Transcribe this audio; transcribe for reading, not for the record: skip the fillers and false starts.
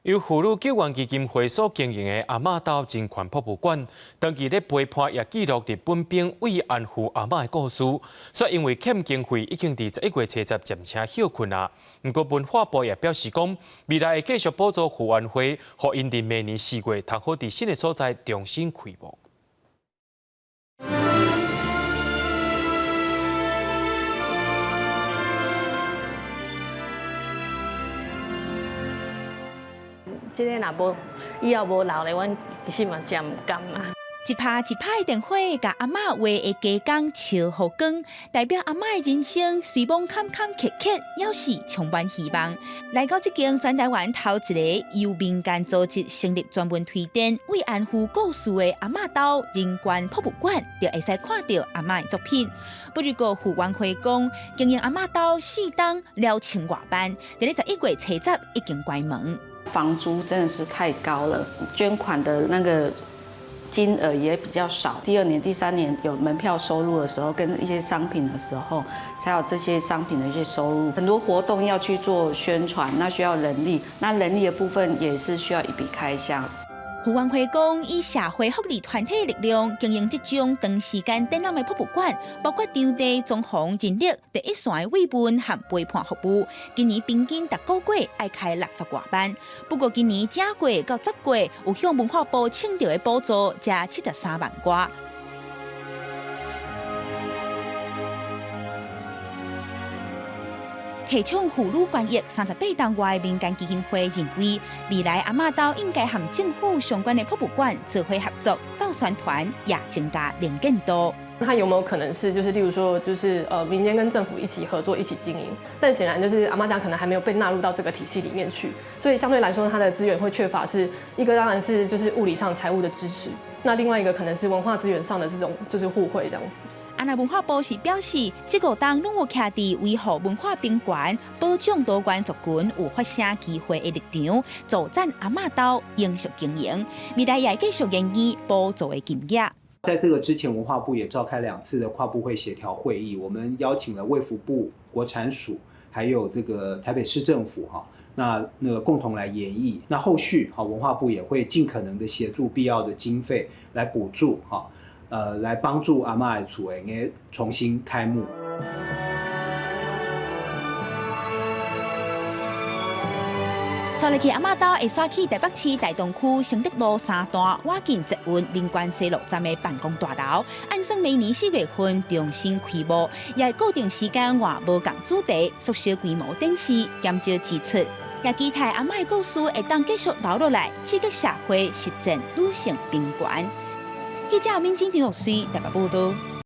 由妇女救援基金会所经营的阿嬷岛人权博物馆，长期咧陪伴也记录日本兵慰安妇阿嬷的故事。说因为欠经费，已经伫11月初10暂且休困啊。不过文化部也表示讲，未来会继续补助妇安会，互因伫明年4月，通好伫新的所在重新开幕。 即个若无以后无留咧，阮其实嘛真毋甘啦。一拍一拍的电火，甲阿嬷画的加工笑好光，代表阿嬷的人生随风坎坎坷坷，要是充满希望。来到这间全台湾头一个由民间组织成立专门推展慰安妇故事的阿嬷岛人权博物馆，就会使看到阿嬷的作品。不过妇援会讲，经营阿嬷岛4档了千外班，在11月初10已经关门。 房租真的是太高了，捐款的那个金额也比较少。第2年、第3年有门票收入的时候，跟一些商品的时候，才有这些商品的一些收入。很多活动要去做宣传，那需要人力，那人力的部分也是需要一笔开销。 妇援会讲，以社会福利团体的力量经营这种长时间展览的博物馆，包括场地、装潢、人力、第一线的慰问和陪伴服务。今年平均每个月爱开60多班，不过今年正月到10月有向文化部请到的补助，才73万元。 提倡妇女权益38档外民间基金会认为，未来阿嬷岛应该和政府相关的博物馆做伙合作，到宣传也增加连见度。它有没有可能是例如说民间跟政府一起合作一起经营？但显然阿嬷家可能还没有被纳入到这个体系里面去，所以相对来说它的资源会缺乏，是一个当然是物理上财务的支持，那另外一个可能是文化资源上的这种互惠这样子。 安那文化部是表示，这5档拢有徛伫维护文化宾馆、保障多元族群有发声机会的立场，助赞阿嬷岛永续经营。未来也继续研议补助的金额。在这个之前，文化部也召开2次的跨部会协调会议，我们邀请了卫福部、国产署，还有这个台北市政府那个共同来研议。那后续文化部也会尽可能的协助必要的经费来补助来帮助阿嬷的厝会重新开幕。刷入去阿嬷岛会刷去台北市大同区承德路3段瓦近捷运民权西路站的办公大楼，按算明年4月份重新开幕，也固定时间换无同主题，缩小规模展示，减少支出。也期待阿嬷的故事会当继续留落来，刺激社会实践女性平权。记者民警张玉水台北报道。